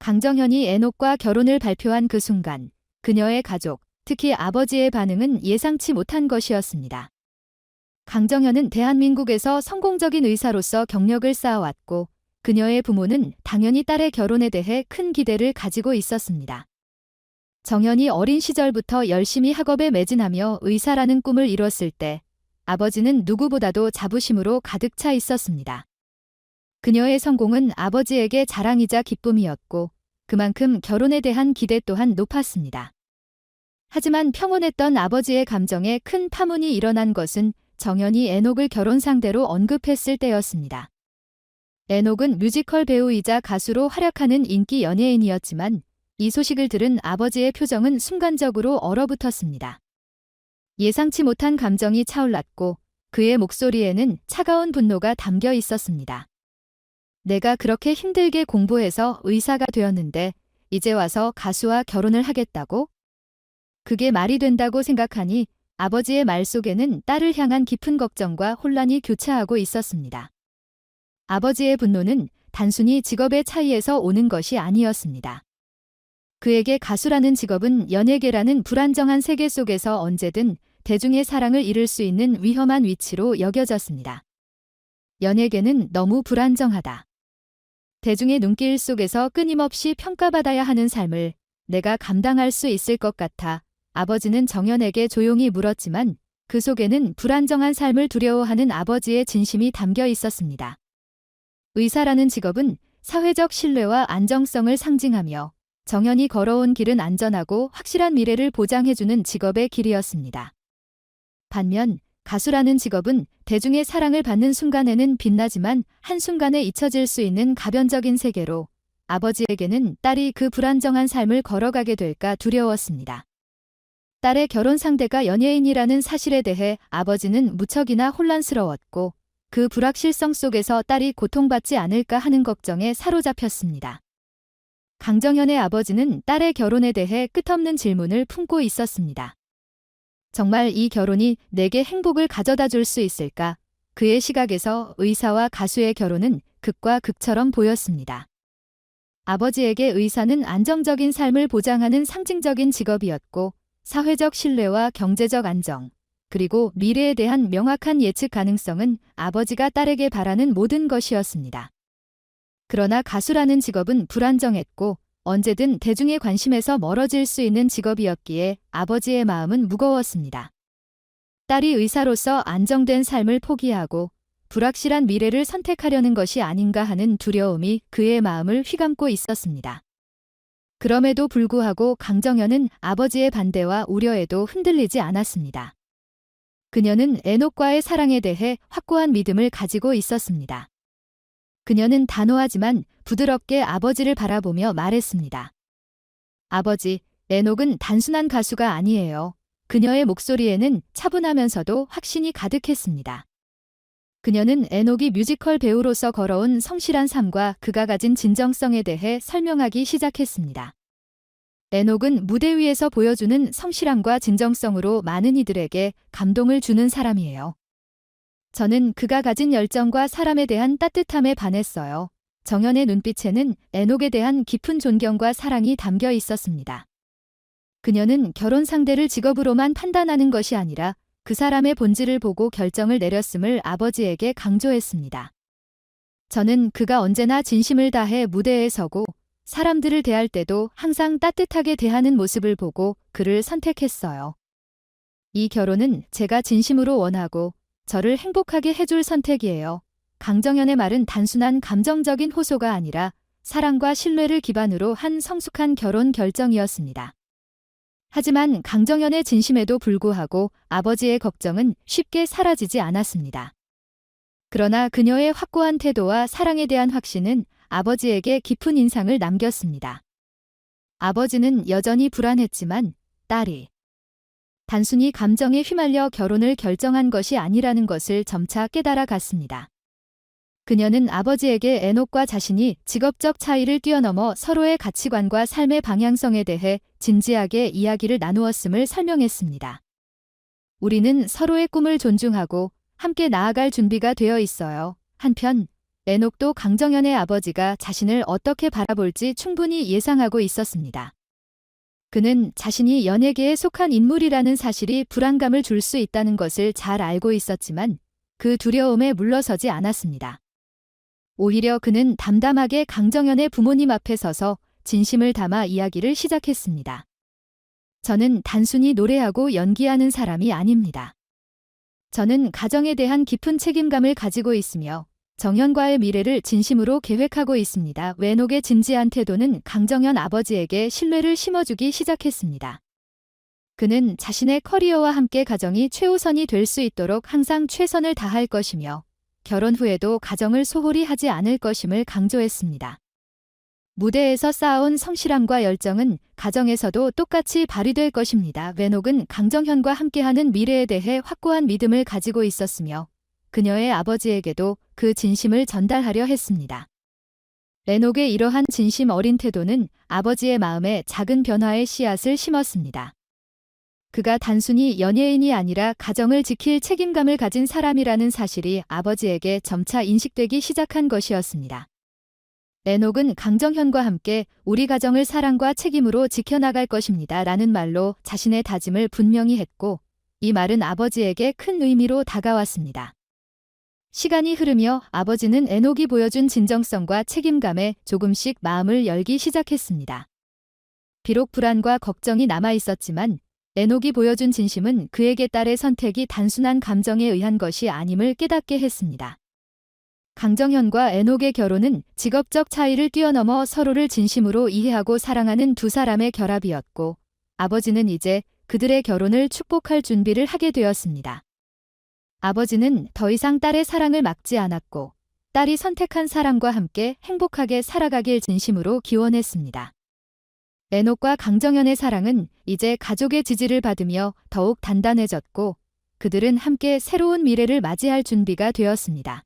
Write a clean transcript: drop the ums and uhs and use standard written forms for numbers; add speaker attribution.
Speaker 1: 강정현이 에녹과 결혼을 발표한 그 순간 그녀의 가족, 특히 아버지의 반응은 예상치 못한 것이었습니다. 강정현은 대한민국에서 성공적인 의사로서 경력을 쌓아왔고 그녀의 부모는 당연히 딸의 결혼에 대해 큰 기대를 가지고 있었습니다. 정현이 어린 시절부터 열심히 학업에 매진하며 의사라는 꿈을 이뤘을 때 아버지는 누구보다도 자부심으로 가득 차 있었습니다. 그녀의 성공은 아버지에게 자랑이자 기쁨이었고 그만큼 결혼에 대한 기대 또한 높았습니다. 하지만 평온했던 아버지의 감정에 큰 파문이 일어난 것은 정현이 에녹을 결혼 상대로 언급했을 때였습니다. 에녹은 뮤지컬 배우이자 가수로 활약하는 인기 연예인이었지만 이 소식을 들은 아버지의 표정은 순간적으로 얼어붙었습니다. 예상치 못한 감정이 차올랐고 그의 목소리에는 차가운 분노가 담겨 있었습니다. 내가 그렇게 힘들게 공부해서 의사가 되었는데 이제 와서 가수와 결혼을 하겠다고? 그게 말이 된다고 생각하니 아버지의 말 속에는 딸을 향한 깊은 걱정과 혼란이 교차하고 있었습니다. 아버지의 분노는 단순히 직업의 차이에서 오는 것이 아니었습니다. 그에게 가수라는 직업은 연예계라는 불안정한 세계 속에서 언제든 대중의 사랑을 잃을 수 있는 위험한 위치로 여겨졌습니다. 연예계는 너무 불안정하다. 대중의 눈길 속에서 끊임없이 평가받아야 하는 삶을 내가 감당할 수 있을 것 같아 아버지는 정현에게 조용히 물었지만 그 속에는 불안정한 삶을 두려워하는 아버지의 진심이 담겨 있었습니다. 의사라는 직업은 사회적 신뢰와 안정성을 상징하며 정현이 걸어온 길은 안전하고 확실한 미래를 보장해주는 직업의 길이었습니다. 반면 가수라는 직업은 대중의 사랑을 받는 순간에는 빛나지만 한순간에 잊혀질 수 있는 가변적인 세계로 아버지에게는 딸이 그 불안정한 삶을 걸어가게 될까 두려웠습니다. 딸의 결혼 상대가 연예인이라는 사실에 대해 아버지는 무척이나 혼란스러웠고 그 불확실성 속에서 딸이 고통받지 않을까 하는 걱정에 사로잡혔습니다. 강정현의 아버지는 딸의 결혼에 대해 끝없는 질문을 품고 있었습니다. 정말 이 결혼이 내게 행복을 가져다 줄 수 있을까? 그의 시각에서 의사와 가수의 결혼은 극과 극처럼 보였습니다. 아버지에게 의사는 안정적인 삶을 보장하는 상징적인 직업이었고 사회적 신뢰와 경제적 안정, 그리고 미래에 대한 명확한 예측 가능성은 아버지가 딸에게 바라는 모든 것이었습니다. 그러나 가수라는 직업은 불안정했고 언제든 대중의 관심에서 멀어질 수 있는 직업이었기에 아버지의 마음은 무거웠습니다. 딸이 의사로서 안정된 삶을 포기하고 불확실한 미래를 선택하려는 것이 아닌가 하는 두려움이 그의 마음을 휘감고 있었습니다. 그럼에도 불구하고 강정현은 아버지의 반대와 우려에도 흔들리지 않았습니다. 그녀는 에녹과의 사랑에 대해 확고한 믿음을 가지고 있었습니다. 그녀는 단호하지만 부드럽게 아버지를 바라보며 말했습니다. 아버지, 에녹은 단순한 가수가 아니에요. 그녀의 목소리에는 차분하면서도 확신이 가득했습니다. 그녀는 에녹이 뮤지컬 배우로서 걸어온 성실한 삶과 그가 가진 진정성에 대해 설명하기 시작했습니다. 에녹은 무대 위에서 보여주는 성실함과 진정성으로 많은 이들에게 감동을 주는 사람이에요. 저는 그가 가진 열정과 사람에 대한 따뜻함에 반했어요. 정현의 눈빛에는 에녹에 대한 깊은 존경과 사랑이 담겨 있었습니다. 그녀는 결혼 상대를 직업으로만 판단하는 것이 아니라 그 사람의 본질을 보고 결정을 내렸음을 아버지에게 강조했습니다. 저는 그가 언제나 진심을 다해 무대에 서고 사람들을 대할 때도 항상 따뜻하게 대하는 모습을 보고 그를 선택했어요. 이 결혼은 제가 진심으로 원하고 저를 행복하게 해줄 선택이에요. 강정현의 말은 단순한 감정적인 호소가 아니라 사랑과 신뢰를 기반으로 한 성숙한 결혼 결정이었습니다. 하지만 강정현의 진심에도 불구하고 아버지의 걱정은 쉽게 사라지지 않았습니다. 그러나 그녀의 확고한 태도와 사랑에 대한 확신은 아버지에게 깊은 인상을 남겼습니다. 아버지는 여전히 불안했지만 딸이 단순히 감정에 휘말려 결혼을 결정한 것이 아니라는 것을 점차 깨달아 갔습니다. 그녀는 아버지에게 에녹과 자신이 직업적 차이를 뛰어넘어 서로의 가치관과 삶의 방향성에 대해 진지하게 이야기를 나누었음을 설명했습니다. 우리는 서로의 꿈을 존중하고 함께 나아갈 준비가 되어 있어요. 한편 레녹도 강정현의 아버지가 자신을 어떻게 바라볼지 충분히 예상하고 있었습니다. 그는 자신이 연예계에 속한 인물이라는 사실이 불안감을 줄 수 있다는 것을 잘 알고 있었지만 그 두려움에 물러서지 않았습니다. 오히려 그는 담담하게 강정현의 부모님 앞에 서서 진심을 담아 이야기를 시작했습니다. 저는 단순히 노래하고 연기하는 사람이 아닙니다. 저는 가정에 대한 깊은 책임감을 가지고 있으며 정현과의 미래를 진심으로 계획하고 있습니다. 레녹의 진지한 태도는 강정현 아버지에게 신뢰를 심어주기 시작했습니다. 그는 자신의 커리어와 함께 가정이 최우선이 될 수 있도록 항상 최선을 다할 것이며 결혼 후에도 가정을 소홀히 하지 않을 것임을 강조했습니다. 무대에서 쌓아온 성실함과 열정은 가정에서도 똑같이 발휘될 것입니다. 레녹은 강정현과 함께하는 미래에 대해 확고한 믿음을 가지고 있었으며 그녀의 아버지에게도 그 진심을 전달하려 했습니다. 레녹의 이러한 진심 어린 태도는 아버지의 마음에 작은 변화의 씨앗을 심었습니다. 그가 단순히 연예인이 아니라 가정을 지킬 책임감을 가진 사람이라는 사실이 아버지에게 점차 인식되기 시작한 것이었습니다. 레녹은 강정현과 함께 우리 가정을 사랑과 책임으로 지켜나갈 것입니다. 라는 말로 자신의 다짐을 분명히 했고 이 말은 아버지에게 큰 의미로 다가왔습니다. 시간이 흐르며 아버지는 레녹이 보여준 진정성과 책임감에 조금씩 마음을 열기 시작했습니다. 비록 불안과 걱정이 남아 있었지만 레녹이 보여준 진심은 그에게 딸의 선택이 단순한 감정에 의한 것이 아님을 깨닫게 했습니다. 강정현과 레녹의 결혼은 직업적 차이를 뛰어넘어 서로를 진심으로 이해하고 사랑하는 두 사람의 결합이었고 아버지는 이제 그들의 결혼을 축복할 준비를 하게 되었습니다. 아버지는 더 이상 딸의 사랑을 막지 않았고 딸이 선택한 사람과 함께 행복하게 살아가길 진심으로 기원했습니다. 레녹과 강정현의 사랑은 이제 가족의 지지를 받으며 더욱 단단해졌고 그들은 함께 새로운 미래를 맞이할 준비가 되었습니다.